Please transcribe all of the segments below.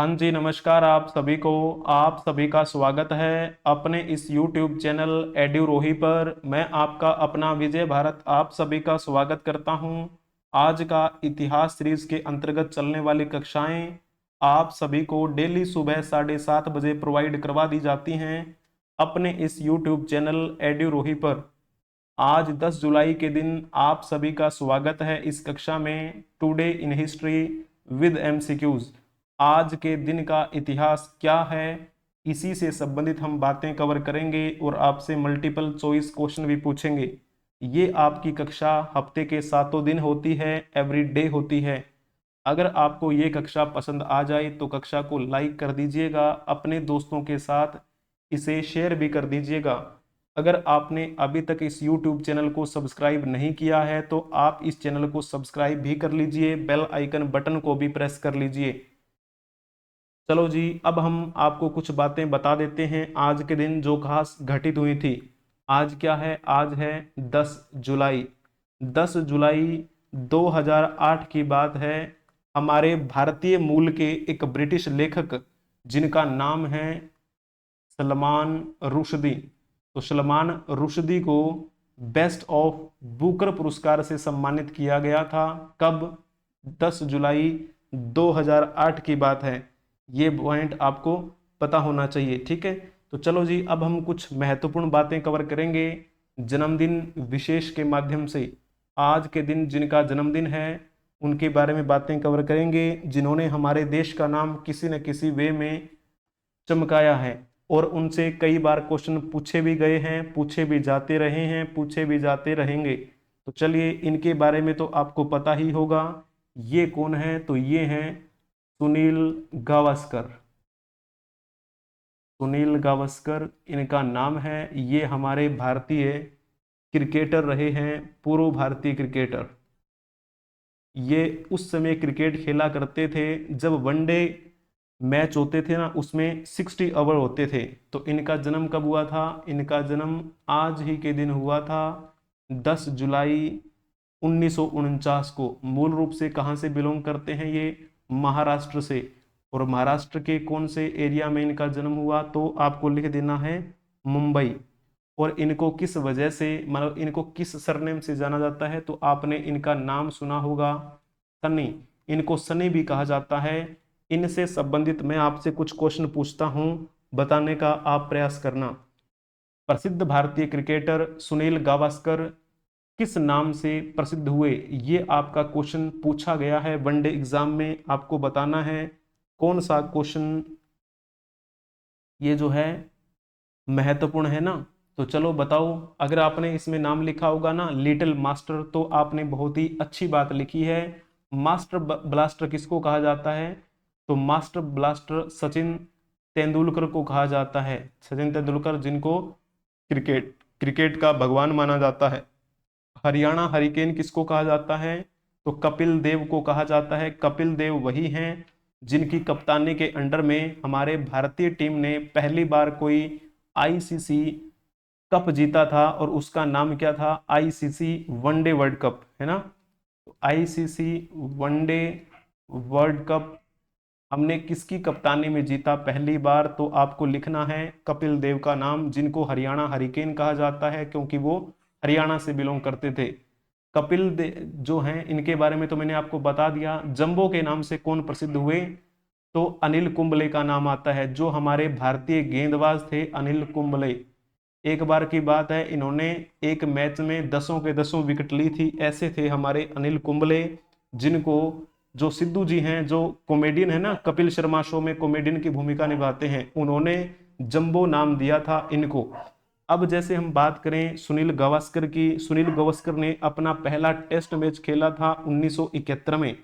हाँ जी, नमस्कार आप सभी को। आप सभी का स्वागत है अपने इस YouTube चैनल एड्यूरोही पर। मैं आपका अपना विजय भारत आप सभी का स्वागत करता हूं। आज का इतिहास सीरीज के अंतर्गत चलने वाली कक्षाएं आप सभी को डेली सुबह 7:30 बजे प्रोवाइड करवा दी जाती हैं अपने इस YouTube चैनल एड्यूरोही पर। आज 10 जुलाई के दिन आप सभी का स्वागत है इस कक्षा में today in history with MCQs. आज के दिन का इतिहास क्या है, इसी से संबंधित हम बातें कवर करेंगे और आपसे मल्टीपल चॉइस क्वेश्चन भी पूछेंगे। ये आपकी कक्षा हफ्ते के 7 दिन होती है, एवरी डे होती है। अगर आपको ये कक्षा पसंद आ जाए तो कक्षा को लाइक कर दीजिएगा, अपने दोस्तों के साथ इसे शेयर भी कर दीजिएगा। अगर आपने अभी तक इस YouTube चैनल को सब्सक्राइब नहीं किया है तो आप इस चैनल को सब्सक्राइब भी कर लीजिए, बेल आइकन बटन को भी प्रेस कर लीजिए। चलो जी, अब हम आपको कुछ बातें बता देते हैं आज के दिन जो खास घटित हुई थी। आज क्या है? आज है 10 जुलाई। 10 जुलाई 2008 की बात है। हमारे भारतीय मूल के एक ब्रिटिश लेखक जिनका नाम है सलमान रुश्दी, तो सलमान रुश्दी को बेस्ट ऑफ बुकर पुरस्कार से सम्मानित किया गया था। कब? 10 जुलाई 2008 की बात है। ये पॉइंट आपको पता होना चाहिए, ठीक है। तो चलो जी, अब हम कुछ महत्वपूर्ण बातें कवर करेंगे जन्मदिन विशेष के माध्यम से। आज के दिन जिनका जन्मदिन है उनके बारे में बातें कवर करेंगे, जिन्होंने हमारे देश का नाम किसी न किसी वे में चमकाया है और उनसे कई बार क्वेश्चन पूछे भी गए हैं, पूछे भी जाते रहे हैं, पूछे भी जाते रहेंगे। तो चलिए, इनके बारे में तो आपको पता ही होगा। ये कौन है? तो ये हैं सुनील गावस्कर। सुनील गावस्कर इनका नाम है। ये हमारे भारतीय क्रिकेटर रहे हैं, पूर्व भारतीय क्रिकेटर। ये उस समय क्रिकेट खेला करते थे जब वनडे मैच होते थे ना, उसमें 60 ओवर होते थे। तो इनका जन्म कब हुआ था? इनका जन्म आज ही के दिन हुआ था, 10 जुलाई 1949 को। मूल रूप से कहाँ से बिलोंग करते हैं ये? महाराष्ट्र से। और महाराष्ट्र के कौन से एरिया में इनका जन्म हुआ? तो आपको लिख देना है मुंबई। और इनको किस वजह से, मतलब इनको किस सरनेम से जाना जाता है? तो आपने इनका नाम सुना होगा, सनी। इनको सनी भी कहा जाता है। इनसे संबंधित मैं आपसे कुछ क्वेश्चन पूछता हूं, बताने का आप प्रयास करना। प्रसिद्ध भारतीय क्रिकेटर सुनील गावस्कर किस नाम से प्रसिद्ध हुए? ये आपका क्वेश्चन पूछा गया है वनडे एग्जाम में, आपको बताना है कौन सा क्वेश्चन ये जो है महत्वपूर्ण है ना। तो चलो बताओ। अगर आपने इसमें नाम लिखा होगा ना लिटिल मास्टर, तो आपने बहुत ही अच्छी बात लिखी है। मास्टर ब्लास्टर किसको कहा जाता है? तो मास्टर ब्लास्टर सचिन तेंदुलकर को कहा जाता है। सचिन तेंदुलकर, जिनको क्रिकेट क्रिकेट का भगवान माना जाता है। हरियाणा हरिकेन किसको कहा जाता है? तो कपिल देव को कहा जाता है। कपिल देव वही हैं जिनकी कप्तानी के अंडर में हमारे भारतीय टीम ने पहली बार कोई आईसीसी कप जीता था, और उसका नाम क्या था? आईसीसी वनडे वर्ल्ड कप, है ना। तो आईसीसी वनडे वर्ल्ड कप हमने किसकी कप्तानी में जीता पहली बार? तो आपको लिखना है कपिल देव का नाम, जिनको हरियाणा हरिकेन कहा जाता है क्योंकि वो हरियाणा से बिलोंग करते थे। कपिल देव जो हैं, इनके बारे में तो मैंने आपको बता दिया। जंबो के नाम से कौन प्रसिद्ध हुए? तो अनिल कुंबले का नाम आता है, जो हमारे भारतीय गेंदबाज थे, अनिल कुंबले। एक बार की बात है, इन्होंने एक मैच में 10 के 10 विकेट ली थी। ऐसे थे हमारे अनिल कुंबले, जिनको जो सिद्धू जी हैं, जो कॉमेडियन है ना, कपिल शर्मा शो में कॉमेडियन की भूमिका निभाते हैं, उन्होंने जंबो नाम दिया था इनको। अब जैसे हम बात करें सुनील गावस्कर की, सुनील गावस्कर ने अपना पहला टेस्ट मैच खेला था 1971 में,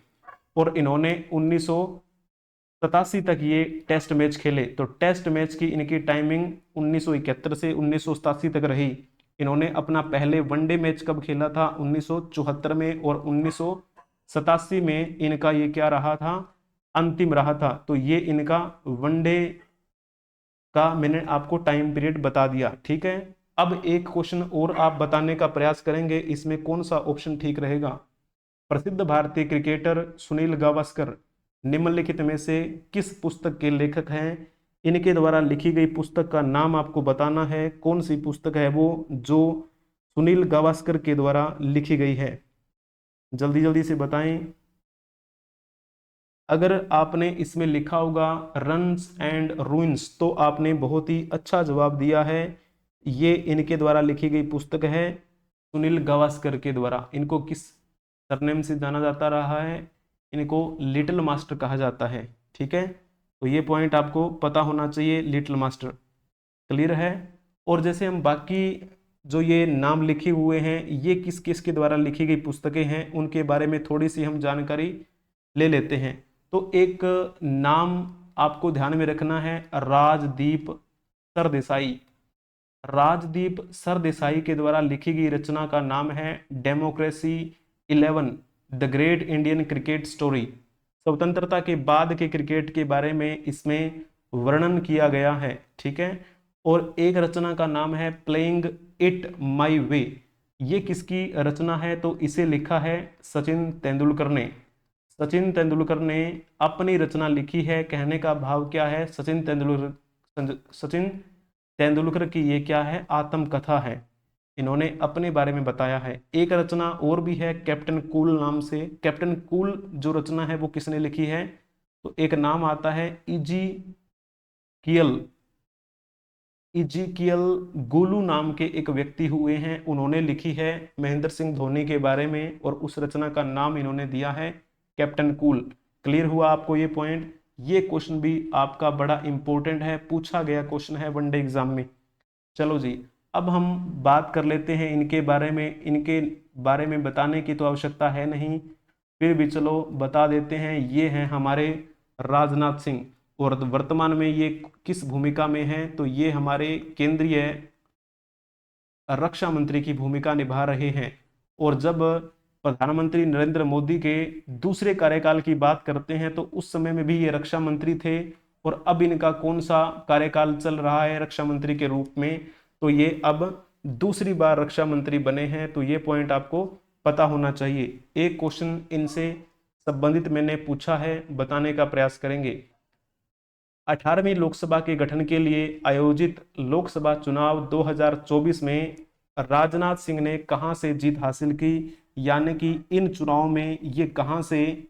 और इन्होंने 1987 तक ये टेस्ट मैच खेले। तो टेस्ट मैच की इनकी टाइमिंग 1971 से 1987 तक रही। इन्होंने अपना पहले वनडे मैच कब खेला था? 1974 में। और 1987 में इनका ये क्या रहा था? अंतिम रहा था। तो ये इनका वनडे का मैंने आपको टाइम पीरियड बता दिया, ठीक है। अब एक क्वेश्चन और आप बताने का प्रयास करेंगे, इसमें कौन सा ऑप्शन ठीक रहेगा? प्रसिद्ध भारतीय क्रिकेटर सुनील गावस्कर निम्नलिखित में से किस पुस्तक के लेखक हैं? इनके द्वारा लिखी गई पुस्तक का नाम आपको बताना है। कौन सी पुस्तक है वो जो सुनील गावस्कर के द्वारा लिखी गई है? जल्दी जल्दी से बताएं। अगर आपने इसमें लिखा होगा रन्स एंड रूइंस तो आपने बहुत ही अच्छा जवाब दिया है। ये इनके द्वारा लिखी गई पुस्तक है, सुनील गावस्कर के द्वारा। इनको किस सरनेम से जाना जाता रहा है? इनको लिटिल मास्टर कहा जाता है। ठीक है, तो ये पॉइंट आपको पता होना चाहिए, लिटिल मास्टर। क्लियर है? और जैसे हम बाकी जो ये नाम लिखे हुए हैं ये किस किस के द्वारा लिखी गई पुस्तकें हैं उनके बारे में थोड़ी सी हम जानकारी ले लेते हैं। तो एक नाम आपको ध्यान में रखना है, राजदीप सरदेसाई। राजदीप सरदेसाई के द्वारा लिखी गई रचना का नाम है democracy 11 the great Indian cricket story. स्वतंत्रता के बाद के क्रिकेट के बारे में इसमें वर्णन किया गया है। ठीक है, और एक रचना का नाम है प्लेइंग इट माई वे। ये किसकी रचना है? तो इसे लिखा है सचिन तेंदुलकर ने। सचिन तेंदुलकर ने अपनी रचना लिखी है। कहने का भाव क्या है? सचिन तेंदुलकर की ये क्या है? आत्मकथा है। इन्होंने अपने बारे में बताया है। एक रचना और भी है कैप्टन कूल नाम से। कैप्टन कूल जो रचना है वो किसने लिखी है? तो एक नाम आता है इजीकियल। इजीकियल गोलू नाम के एक व्यक्ति हुए हैं, उन्होंने लिखी है महेंद्र सिंह धोनी के बारे में और उस रचना का नाम इन्होंने दिया है कैप्टन कूल। क्लियर हुआ आपको ये पॉइंट? ये क्वेश्चन भी आपका बड़ा इंपॉर्टेंट है, पूछा गया क्वेश्चन है वनडे एग्जाम में। चलो जी, अब हम बात कर लेते हैं इनके बारे में। इनके बारे में बताने की तो आवश्यकता है नहीं, फिर भी चलो बता देते हैं। ये हैं हमारे राजनाथ सिंह, और वर्तमान में ये किस भूमिका में हैं? तो ये हमारे केंद्रीय रक्षा मंत्री की भूमिका निभा रहे हैं। और जब प्रधानमंत्री नरेंद्र मोदी के दूसरे कार्यकाल की बात करते हैं तो उस समय में भी ये रक्षा मंत्री थे। और अब इनका कौन सा कार्यकाल चल रहा है रक्षा मंत्री के रूप में? तो ये अब दूसरी बार रक्षा मंत्री बने हैं। तो ये पॉइंट आपको पता होना चाहिए। एक क्वेश्चन इनसे संबंधित मैंने पूछा है, बताने का प्रयास करेंगे। 18वीं लोकसभा के गठन के लिए आयोजित लोकसभा चुनाव 2024 में राजनाथ सिंह ने कहां से जीत हासिल की? यानी कि इन चुनाव में ये कहां से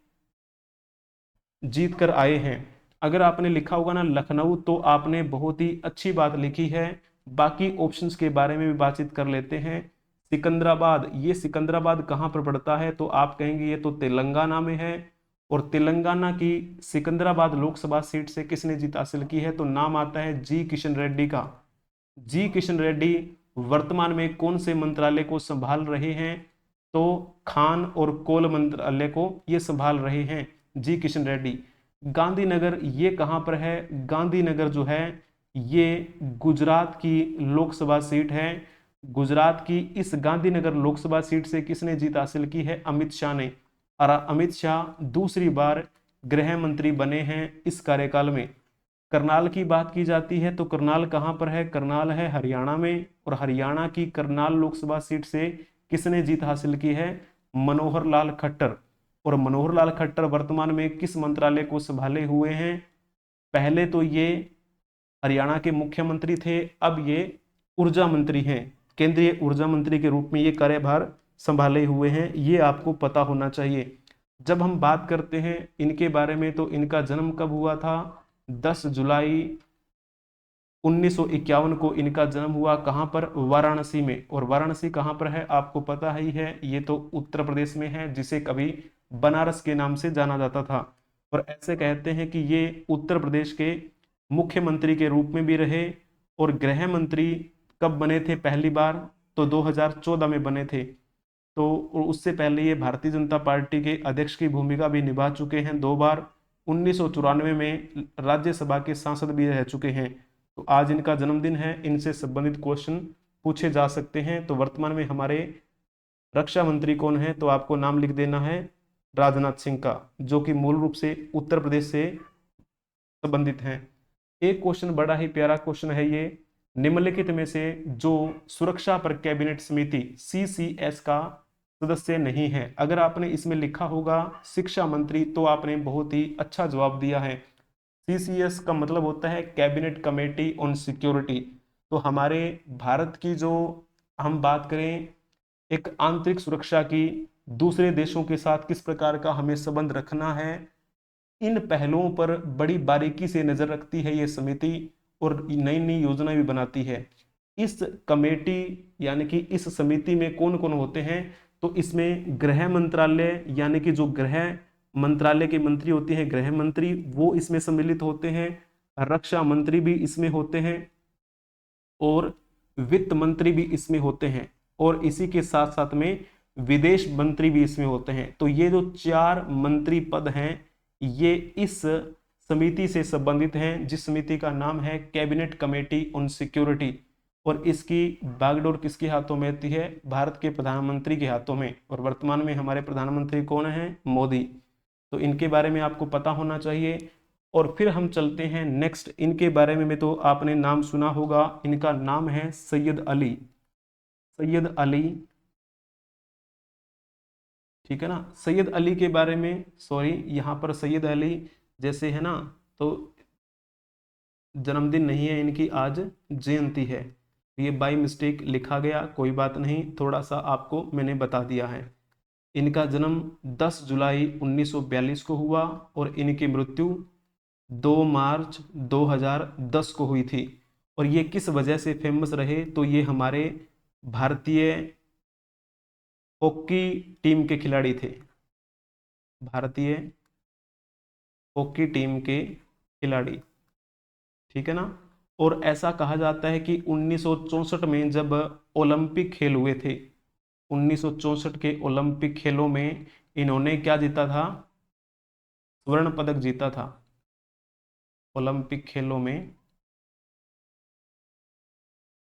जीत कर आए हैं? अगर आपने लिखा होगा ना लखनऊ तो आपने बहुत ही अच्छी बात लिखी है। बाकी ऑप्शंस के बारे में भी बातचीत कर लेते हैं। सिकंदराबाद, ये सिकंदराबाद कहां पर पड़ता है? तो आप कहेंगे ये तो तेलंगाना में है। और तेलंगाना की सिकंदराबाद लोकसभा सीट से किसने जीत हासिल की है? तो नाम आता है जी किशन रेड्डी का। जी किशन रेड्डी वर्तमान में कौन से मंत्रालय को संभाल रहे हैं? तो खान और कोल मंत्रालय को ये संभाल रहे हैं जी किशन रेड्डी। गांधीनगर ये कहां पर है? गांधीनगर जो है ये गुजरात की लोकसभा सीट है। गुजरात की इस गांधीनगर लोकसभा सीट से किसने जीत हासिल की है? अमित शाह ने। और अमित शाह दूसरी बार गृह मंत्री बने हैं इस कार्यकाल में। करनाल की बात की जाती है तो करनाल कहां पर है? करनाल है हरियाणा में। और हरियाणा की करनाल लोकसभा सीट से किसने जीत हासिल की है? मनोहर लाल खट्टर। और मनोहर लाल खट्टर वर्तमान में किस मंत्रालय को संभाले हुए हैं? पहले तो ये हरियाणा के मुख्यमंत्री थे, अब ये ऊर्जा मंत्री हैं। केंद्रीय ऊर्जा मंत्री के रूप में ये कार्यभार संभाले हुए हैं। ये आपको पता होना चाहिए। जब हम बात करते हैं इनके बारे में तो इनका जन्म कब हुआ था? 10 जुलाई 1951 को इनका जन्म हुआ। कहां पर? वाराणसी में। और वाराणसी कहां पर है? आपको पता ही है, ये तो उत्तर प्रदेश में है, जिसे कभी बनारस के नाम से जाना जाता था। और ऐसे कहते हैं कि ये उत्तर प्रदेश के मुख्यमंत्री के रूप में भी रहे। और गृह मंत्री कब बने थे पहली बार? तो 2014 में बने थे। तो उससे पहले ये भारतीय जनता पार्टी के अध्यक्ष की भूमिका भी निभा चुके हैं 2 बार। 1994 में राज्यसभा के सांसद भी रह चुके हैं। तो आज इनका जन्मदिन है, इनसे संबंधित क्वेश्चन पूछे जा सकते हैं। तो वर्तमान में हमारे रक्षा मंत्री कौन है? तो आपको नाम लिख देना है राजनाथ सिंह का, जो कि मूल रूप से उत्तर प्रदेश से संबंधित हैं। एक क्वेश्चन बड़ा ही प्यारा क्वेश्चन है ये। निम्नलिखित में से जो सुरक्षा पर कैबिनेट समिति CCS का सदस्य नहीं है। अगर आपने इसमें लिखा होगा शिक्षा मंत्री तो आपने बहुत ही अच्छा जवाब दिया है। CCS का मतलब होता है कैबिनेट कमेटी ऑन सिक्योरिटी। तो हमारे भारत की जो हम बात करें एक आंतरिक सुरक्षा की, दूसरे देशों के साथ किस प्रकार का हमें संबंध रखना है, इन पहलुओं पर बड़ी बारीकी से नजर रखती है ये समिति और नई नई योजना भी बनाती है। इस कमेटी यानी कि इस समिति में कौन कौन होते हैं, तो इसमें गृह मंत्रालय यानी कि जो गृह मंत्रालय के मंत्री होते हैं, गृह मंत्री, वो इसमें सम्मिलित होते हैं। रक्षा मंत्री भी इसमें होते हैं और वित्त मंत्री भी इसमें होते हैं और इसी के साथ साथ में विदेश मंत्री भी इसमें होते हैं। तो ये जो 4 मंत्री पद हैं ये इस समिति से संबंधित हैं, जिस समिति का नाम है कैबिनेट कमेटी ऑन सिक्योरिटी। और इसकी बागडोर किसके हाथों में आती है? भारत के प्रधानमंत्री के हाथों में। और वर्तमान में हमारे प्रधानमंत्री कौन है? मोदी। तो इनके बारे में आपको पता होना चाहिए। और फिर हम चलते हैं नेक्स्ट, इनके बारे में तो आपने नाम सुना होगा, इनका नाम है सैयद अली। सैयद अली, ठीक है ना। सैयद अली के बारे में, सॉरी यहाँ पर सैयद अली जैसे है ना, तो जन्मदिन नहीं है इनकी, आज जयंती है। ये बाई मिस्टेक लिखा गया, कोई बात नहीं, थोड़ा सा आपको मैंने बता दिया है। इनका जन्म 10 जुलाई 1942 को हुआ और इनकी मृत्यु 2 मार्च 2010 को हुई थी। और ये किस वजह से फेमस रहे? तो ये हमारे भारतीय हॉकी टीम के खिलाड़ी थे। भारतीय हॉकी टीम के खिलाड़ी, ठीक है ना। और ऐसा कहा जाता है कि 1964 में जब ओलंपिक खेल हुए थे, 1964 के ओलंपिक खेलों में इन्होंने क्या जीता था? स्वर्ण पदक जीता था। ओलंपिक खेलों में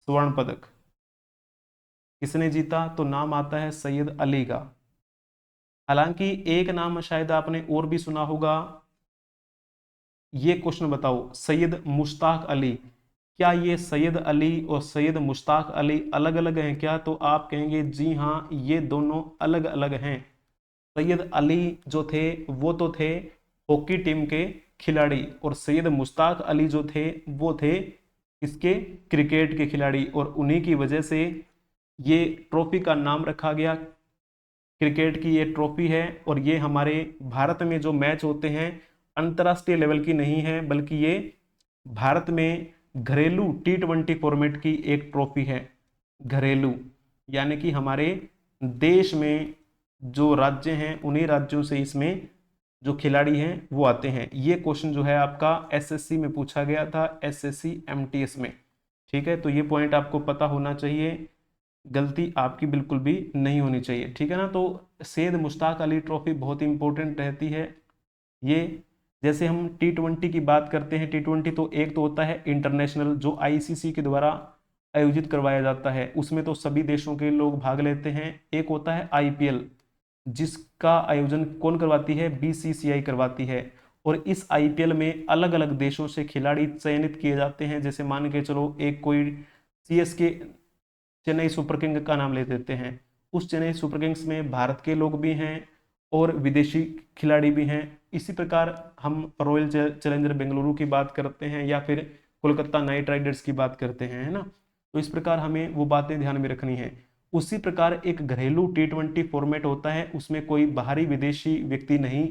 स्वर्ण पदक किसने जीता? तो नाम आता है सैयद अली का। हालांकि एक नाम शायद आपने और भी सुना होगा। ये क्वेश्चन बताओ, सैयद मुश्ताक अली, क्या ये सैयद अली और सैयद मुश्ताक अली अलग अलग हैं क्या? तो आप कहेंगे जी हाँ, ये दोनों अलग अलग हैं। सैयद अली जो थे वो तो थे हॉकी टीम के खिलाड़ी, और सैयद मुश्ताक अली जो थे वो थे इसके क्रिकेट के खिलाड़ी। और उन्हीं की वजह से ये ट्रॉफी का नाम रखा गया। क्रिकेट की ये ट्रॉफी है और ये हमारे भारत में जो मैच होते हैं अंतर्राष्ट्रीय लेवल की नहीं है, बल्कि ये भारत में घरेलू T20 फॉर्मेट की एक ट्रॉफी है। घरेलू यानी कि हमारे देश में जो राज्य हैं उन्हीं राज्यों से इसमें जो खिलाड़ी हैं वो आते हैं। ये क्वेश्चन जो है आपका SSC में पूछा गया था, SSC MTS में, ठीक है। तो ये पॉइंट आपको पता होना चाहिए, गलती आपकी बिल्कुल भी नहीं होनी चाहिए, ठीक है ना। तो सैयद मुश्ताक अली ट्रॉफी बहुत इंपॉर्टेंट रहती है। ये जैसे हम T20 की बात करते हैं, T20 तो एक तो होता है इंटरनेशनल जो ICC के द्वारा आयोजित करवाया जाता है, उसमें तो सभी देशों के लोग भाग लेते हैं। एक होता है IPL जिसका आयोजन कौन करवाती है? BCCI करवाती है। और इस IPL में अलग अलग देशों से खिलाड़ी चयनित किए जाते हैं। जैसे मान के चलो एक कोई CSK चेन्नई सुपर किंग का नाम ले देते हैं, उस चेन्नई सुपर किंग्स में भारत के लोग भी हैं और विदेशी खिलाड़ी भी हैं। इसी प्रकार हम रॉयल चैलेंजर बेंगलुरु की बात करते हैं या फिर कोलकाता नाइट राइडर्स की बात करते हैं, है ना। तो इस प्रकार हमें वो बातें ध्यान में रखनी है। उसी प्रकार एक घरेलू T20 फॉर्मेट होता है, उसमें कोई बाहरी विदेशी व्यक्ति नहीं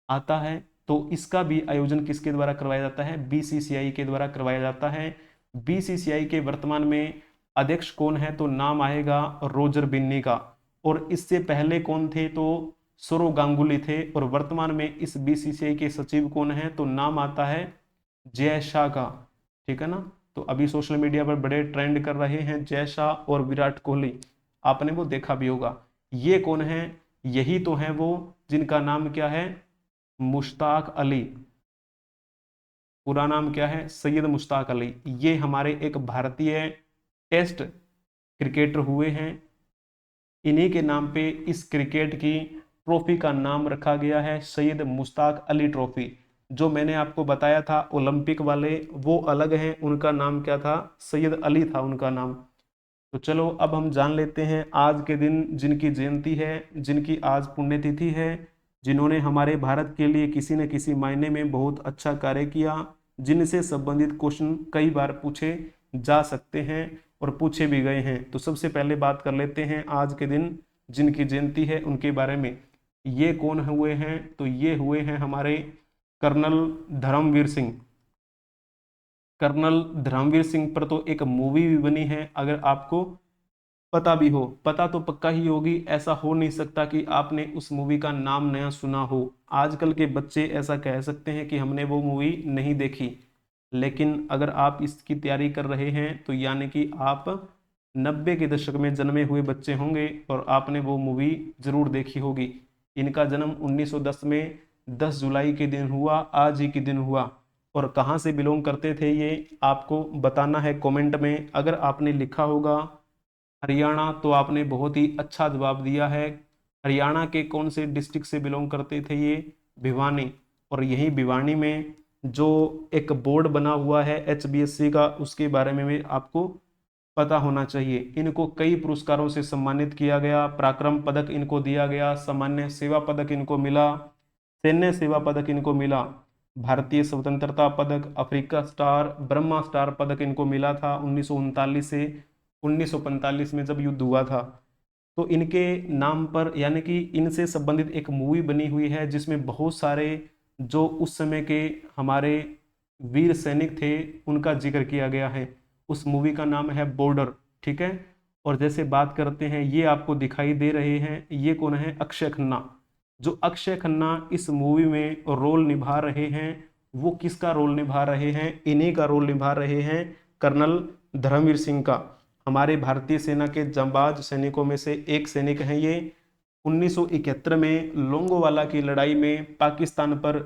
आता है। तो इसका भी आयोजन किसके द्वारा करवाया जाता है? BCCI के द्वारा करवाया जाता है। BCCI के वर्तमान में अध्यक्ष कौन है? तो नाम आएगा रोजर बिन्नी का। और इससे पहले कौन थे? तो सौरव गांगुली थे। और वर्तमान में इस BCCI के सचिव कौन है? तो नाम आता है जय शाह का, ठीक है ना। तो अभी सोशल मीडिया पर बड़े ट्रेंड कर रहे हैं जय शाह और विराट कोहली, आपने वो देखा भी होगा। ये कौन है? यही तो है वो जिनका नाम क्या है? मुश्ताक अली। पूरा नाम क्या है? सैयद मुश्ताक अली। ये हमारे एक भारतीय टेस्ट क्रिकेटर हुए हैं। इन्हीं के नाम पे इस क्रिकेट की ट्रॉफी का नाम रखा गया है सैयद मुश्ताक अली ट्रॉफी। जो मैंने आपको बताया था ओलंपिक वाले वो अलग हैं, उनका नाम क्या था? सैयद अली था उनका नाम। तो चलो अब हम जान लेते हैं आज के दिन जिनकी जयंती है, जिनकी आज पुण्यतिथि है, जिन्होंने हमारे भारत के लिए किसी न किसी मायने में बहुत अच्छा कार्य किया, जिनसे संबंधित क्वेश्चन कई बार पूछे जा सकते हैं और पूछे भी गए हैं। तो सबसे पहले बात कर लेते हैं आज के दिन जिनकी जयंती है उनके बारे में। ये कौन हुए हैं? तो ये हुए हैं हमारे कर्नल धर्मवीर सिंह। कर्नल धर्मवीर सिंह पर तो एक मूवी भी बनी है, अगर आपको पता भी हो, पता तो पक्का ही होगी, ऐसा हो नहीं सकता कि आपने उस मूवी का नाम नया सुना हो। आजकल के बच्चे ऐसा कह सकते हैं कि हमने वो मूवी नहीं देखी, लेकिन अगर आप इसकी तैयारी कर रहे हैं तो यानी कि आप 90 के दशक में जन्मे हुए बच्चे होंगे और आपने वो मूवी जरूर देखी होगी। इनका जन्म 1910 में 10 जुलाई के दिन हुआ, आज ही के दिन हुआ। और कहाँ से बिलोंग करते थे ये आपको बताना है कमेंट में। अगर आपने लिखा होगा हरियाणा तो आपने बहुत ही अच्छा जवाब दिया है। हरियाणा के कौन से डिस्ट्रिक्ट से बिलोंग करते थे ये? भिवानी। और यही भिवानी में जो एक बोर्ड बना हुआ है HBSC का, उसके बारे में भी आपको पता होना चाहिए। इनको कई पुरस्कारों से सम्मानित किया गया, पराक्रम पदक इनको दिया गया, सामान्य सेवा पदक इनको मिला, सैन्य सेवा पदक इनको मिला, भारतीय स्वतंत्रता पदक, अफ्रीका स्टार, ब्रह्मा स्टार पदक इनको मिला था 1939 से 1945 में जब युद्ध हुआ था। तो इनके नाम पर यानी कि इनसे संबंधित एक मूवी बनी हुई है जिसमें बहुत सारे जो उस समय के हमारे वीर सैनिक थे उनका जिक्र किया गया है। उस मूवी का नाम है बॉर्डर, ठीक है। और जैसे बात करते हैं, ये आपको दिखाई दे रहे हैं, ये कौन है? अक्षय खन्ना। जो अक्षय खन्ना इस मूवी में रोल निभा रहे हैं, वो किसका रोल निभा रहे हैं? इन्हीं का रोल निभा रहे हैं, कर्नल धर्मवीर सिंह का। हमारे भारतीय सेना के जांबाज सैनिकों में से एक सैनिक हैं ये। 1971 में लोंगोवाला की लड़ाई में पाकिस्तान पर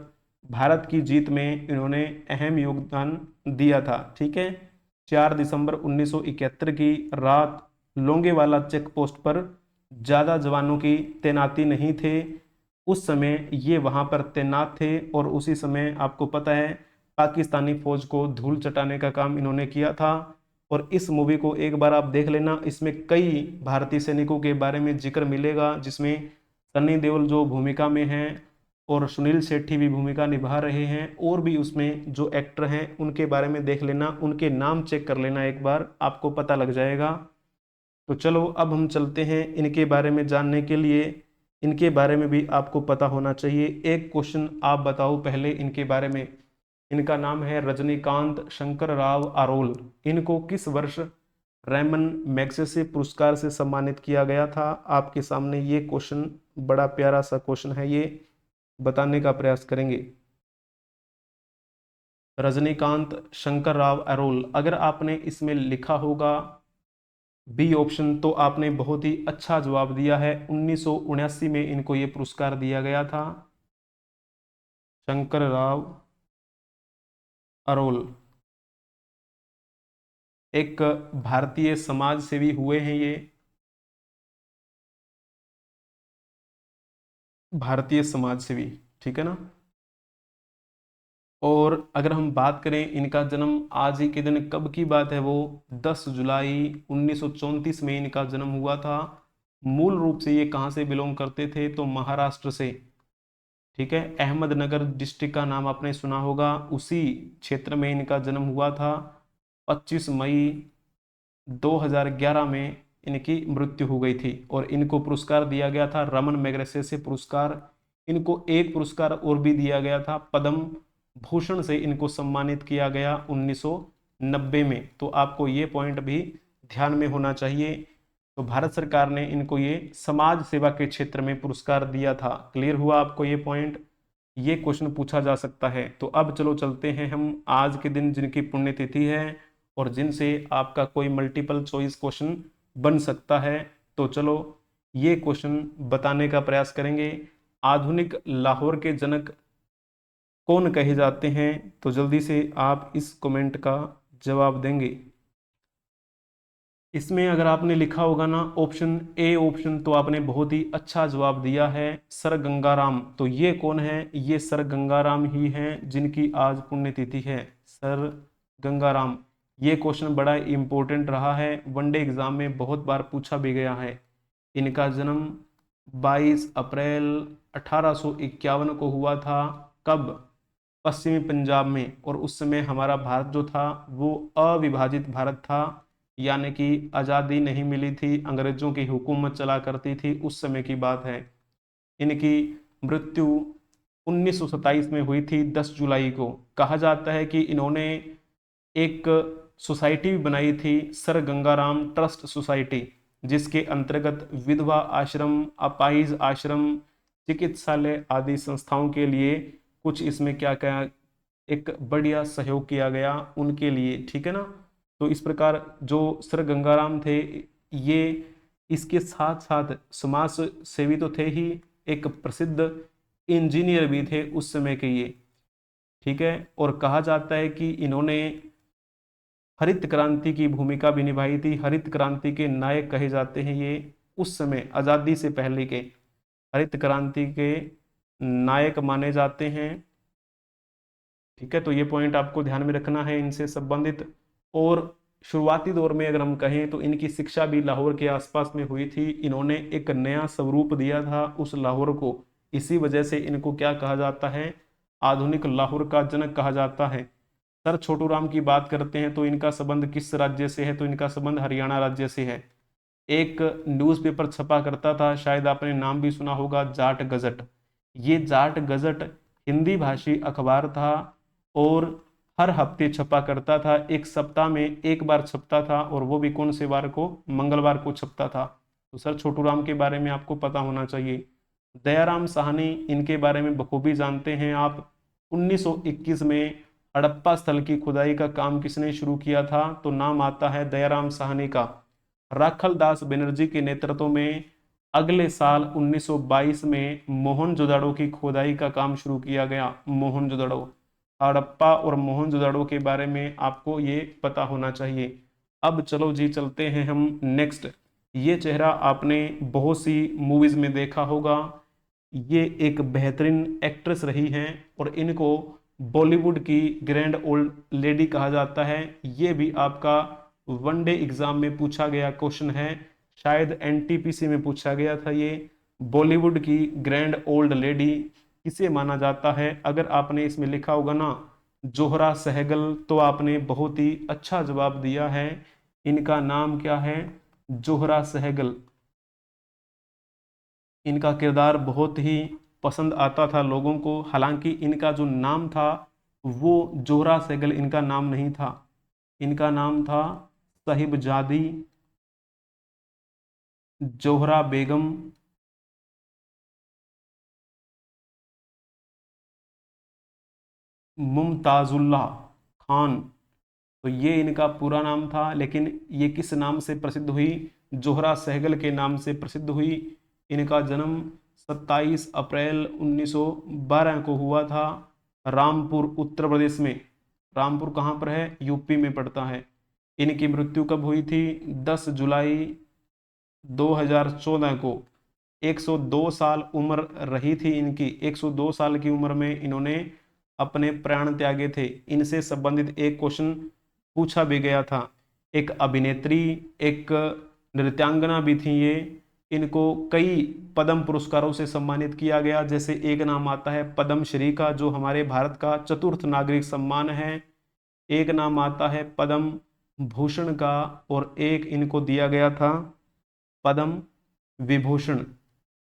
भारत की जीत में इन्होंने अहम योगदान दिया था, ठीक है। 4 दिसंबर 1971 की रात लोंगेवाला चेक पोस्ट पर ज़्यादा जवानों की तैनाती नहीं थे, उस समय ये वहां पर तैनात थे और उसी समय आपको पता है पाकिस्तानी फौज को धूल चटाने का काम इन्होंने किया था। और इस मूवी को एक बार आप देख लेना, इसमें कई भारतीय सैनिकों के बारे में जिक्र मिलेगा, जिसमें सन्नी देओल जो भूमिका में हैं और सुनील शेट्टी भी भूमिका निभा रहे हैं, और भी उसमें जो एक्टर हैं उनके बारे में देख लेना, उनके नाम चेक कर लेना, एक बार आपको पता लग जाएगा। तो चलो अब हम चलते हैं इनके बारे में जानने के लिए। इनके बारे में भी आपको पता होना चाहिए। एक क्वेश्चन आप बताओ पहले इनके बारे में। इनका नाम है रजनीकांत शंकर राव आरोल। इनको किस वर्ष रैमन मैग्सेसे पुरस्कार से सम्मानित किया गया था? आपके सामने ये क्वेश्चन, बड़ा प्यारा सा क्वेश्चन है, ये बताने का प्रयास करेंगे। रजनीकांत शंकर राव आरोल, अगर आपने इसमें लिखा होगा बी ऑप्शन तो आपने बहुत ही अच्छा जवाब दिया है। 1979 में इनको ये पुरस्कार दिया गया था, शंकर राव आरोल। एक भारतीय समाज सेवी हुए हैं ये, भारतीय समाज सेवी, ठीक है ना। और अगर हम बात करें इनका जन्म आज ही के दिन कब की बात है, वो 10 जुलाई 1934 में इनका जन्म हुआ था। मूल रूप से ये कहाँ से बिलोंग करते थे? तो महाराष्ट्र से, ठीक है। अहमदनगर डिस्ट्रिक्ट का नाम आपने सुना होगा, उसी क्षेत्र में इनका जन्म हुआ था। 25 मई 2011 में इनकी मृत्यु हो गई थी और इनको पुरस्कार दिया गया था रमन मैग्सेसे पुरस्कार। इनको एक पुरस्कार और भी दिया गया था, पद्म भूषण से इनको सम्मानित किया गया 1990 में। तो आपको ये पॉइंट भी ध्यान में होना चाहिए। तो भारत सरकार ने इनको ये समाज सेवा के क्षेत्र में पुरस्कार दिया था। क्लियर हुआ आपको ये पॉइंट? ये क्वेश्चन पूछा जा सकता है। तो अब चलो चलते हैं हम आज के दिन जिनकी पुण्यतिथि है और जिनसे आपका कोई मल्टीपल चॉइस क्वेश्चन बन सकता है। तो चलो ये क्वेश्चन बताने का प्रयास करेंगे। आधुनिक लाहौर के जनक कौन कहे जाते हैं? तो जल्दी से आप इस कमेंट का जवाब देंगे। इसमें अगर आपने लिखा होगा ना ऑप्शन ए ऑप्शन, तो आपने बहुत ही अच्छा जवाब दिया है, सर गंगाराम। तो ये कौन है? ये सर गंगाराम ही हैं जिनकी आज पुण्यतिथि है, सर गंगाराम। ये क्वेश्चन बड़ा इंपॉर्टेंट रहा है, वनडे एग्जाम में बहुत बार पूछा भी गया है। इनका जन्म 22 अप्रैल 1851 को हुआ था। कब? पश्चिमी पंजाब में। और उस समय हमारा भारत जो था वो अविभाजित भारत था, यानी कि आज़ादी नहीं मिली थी, अंग्रेजों की हुकूमत चला करती थी, उस समय की बात है। इनकी मृत्यु 1927 में हुई थी, 10 जुलाई को। कहा जाता है कि इन्होंने एक सोसाइटी भी बनाई थी, सर गंगाराम ट्रस्ट सोसाइटी, जिसके अंतर्गत विधवा आश्रम, अपाहिज आश्रम, चिकित्सालय आदि संस्थाओं के लिए कुछ इसमें क्या क्या एक बढ़िया सहयोग किया गया उनके लिए, ठीक है ना। तो इस प्रकार जो सर गंगाराम थे, ये इसके साथ साथ समाज सेवी तो थे ही, एक प्रसिद्ध इंजीनियर भी थे उस समय के ये, ठीक है। और कहा जाता है कि इन्होंने हरित क्रांति की भूमिका भी निभाई थी, हरित क्रांति के नायक कहे जाते हैं ये, उस समय आजादी से पहले के हरित क्रांति के नायक माने जाते हैं, ठीक है। तो ये पॉइंट आपको ध्यान में रखना है इनसे संबंधित। और शुरुआती दौर में अगर हम कहें तो इनकी शिक्षा भी लाहौर के आसपास में हुई थी। इन्होंने एक नया स्वरूप दिया था उस लाहौर को, इसी वजह से इनको क्या कहा जाता है, आधुनिक लाहौर का जनक कहा जाता है। सर छोटू राम की बात करते हैं तो इनका संबंध किस राज्य से है, तो इनका संबंध हरियाणा राज्य से है। एक न्यूज़पेपर छपा करता था, शायद आपने नाम भी सुना होगा, जाट गजट। ये जाट गजट हिंदी भाषी अखबार था और हर हफ्ते छपा करता था, एक सप्ताह में एक बार छपता था, और वो भी कौन से वार को, मंगलवार को छपता था। तो सर छोटू राम के बारे में आपको पता होना चाहिए। दयाराम साहनी, इनके बारे में बखूबी जानते हैं आप। 1921 में हड़प्पा स्थल की खुदाई का काम किसने शुरू किया था, तो नाम आता है दयाराम साहनी का। राखल दास बनर्जी के नेतृत्व में अगले साल 1922 में मोहनजोदड़ो की खोदाई का काम शुरू किया गया। मोहनजोदड़ो, हड़प्पा और मोहनजोदड़ो के बारे में आपको ये पता होना चाहिए। अब चलो जी चलते हैं हम नेक्स्ट। ये चेहरा आपने बहुत सी मूवीज में देखा होगा। ये एक बेहतरीन एक्ट्रेस रही हैं और इनको बॉलीवुड की ग्रैंड ओल्ड लेडी कहा जाता है। ये भी आपका वनडे एग्जाम में पूछा गया क्वेश्चन है, शायद एनटीपीसी में पूछा गया था। ये बॉलीवुड की ग्रैंड ओल्ड लेडी किसे माना जाता है? अगर आपने इसमें लिखा होगा ना जोहरा सहगल, तो आपने बहुत ही अच्छा जवाब दिया है। इनका नाम क्या है? जोहरा सहगल। इनका किरदार बहुत ही पसंद आता था लोगों को। हालांकि इनका जो नाम था वो जोहरा सहगल इनका नाम नहीं था, इनका नाम था साहिबजादी जोहरा बेगम मुमताजुल्लाह खान। तो ये इनका पूरा नाम था, लेकिन ये किस नाम से प्रसिद्ध हुई? जोहरा सहगल के नाम से प्रसिद्ध हुई। इनका जन्म 27 अप्रैल 1912 को हुआ था, रामपुर उत्तर प्रदेश में। रामपुर कहाँ पर है? यूपी में पड़ता है। इनकी मृत्यु कब हुई थी? 10 जुलाई 2014 को। 102 साल उम्र रही थी इनकी। 102 साल की उम्र में इन्होंने अपने प्राण त्यागे थे। इनसे संबंधित एक क्वेश्चन पूछा भी गया था। एक अभिनेत्री, एक नृत्यांगना भी थी ये। इनको कई पद्म पुरस्कारों से सम्मानित किया गया। जैसे एक नाम आता है पद्मश्री का, जो हमारे भारत का चतुर्थ नागरिक सम्मान है। एक नाम आता है पद्म भूषण का, और एक इनको दिया गया था पद्म विभूषण।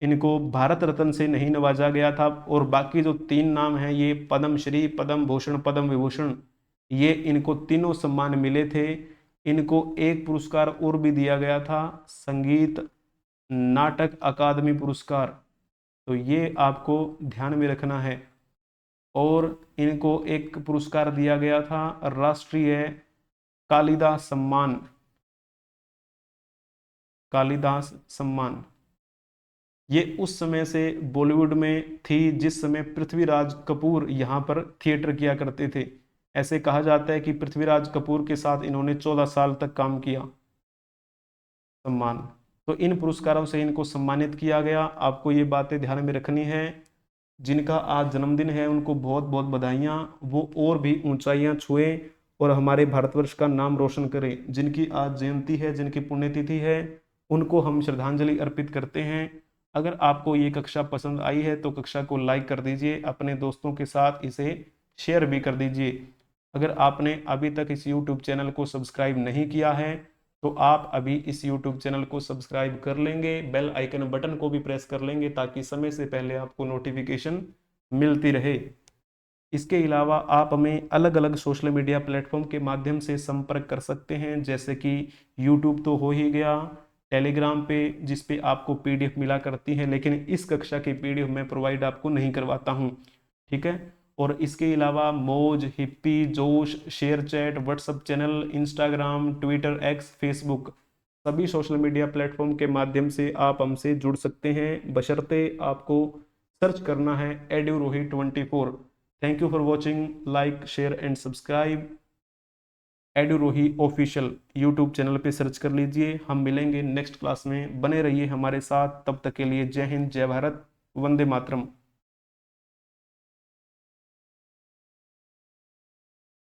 इनको भारत रत्न से नहीं नवाजा गया था। और बाकी जो तीन नाम हैं, ये पद्मश्री, पद्म भूषण, पद्म विभूषण, ये इनको तीनों सम्मान मिले थे। इनको एक पुरस्कार और भी दिया गया था, संगीत नाटक अकादमी पुरस्कार। तो ये आपको ध्यान में रखना है। और इनको एक पुरस्कार दिया गया था राष्ट्रीय कालिदास सम्मान, कालिदास सम्मान। ये उस समय से बॉलीवुड में थी जिस समय पृथ्वीराज कपूर यहाँ पर थिएटर किया करते थे। ऐसे कहा जाता है कि पृथ्वीराज कपूर के साथ इन्होंने 14 साल तक काम किया। सम्मान, तो इन पुरस्कारों से इनको सम्मानित किया गया। आपको ये बातें ध्यान में रखनी है। जिनका आज जन्मदिन है उनको बहुत बहुत बधाइयाँ, वो और भी ऊंचाइयाँ छुए और हमारे भारतवर्ष का नाम रोशन करें। जिनकी आज जयंती है, जिनकी पुण्यतिथि है, उनको हम श्रद्धांजलि अर्पित करते हैं। अगर आपको ये कक्षा पसंद आई है तो कक्षा को लाइक कर दीजिए, अपने दोस्तों के साथ इसे शेयर भी कर दीजिए। अगर आपने अभी तक इस YouTube चैनल को सब्सक्राइब नहीं किया है तो आप अभी इस YouTube चैनल को सब्सक्राइब कर लेंगे, बेल आइकन बटन को भी प्रेस कर लेंगे ताकि समय से पहले आपको नोटिफिकेशन मिलती रहे। इसके अलावा आप हमें अलग अलग सोशल मीडिया प्लेटफॉर्म के माध्यम से संपर्क कर सकते हैं, जैसे कि YouTube तो हो ही गया, टेलीग्राम पे जिस पे आपको PDF मिला करती है, लेकिन इस कक्षा की PDF मैं प्रोवाइड आपको नहीं करवाता हूँ, ठीक है। और इसके अलावा Moj, Hipi, Josh, ShareChat, WhatsApp channel, Instagram, Twitter, X, Facebook, सभी सोशल मीडिया प्लेटफॉर्म के माध्यम से आप हमसे जुड़ सकते हैं, बशर्ते आपको सर्च करना है edurohi24। Thank you for watching, like, share and subscribe. Edurohi official YouTube channel पे सर्च कर लीजिए। हम मिलेंगे नेक्स्ट क्लास में, बने रहिए हमारे साथ। तब तक के लिए जय हिंद, जय भारत, वंदे मातरम।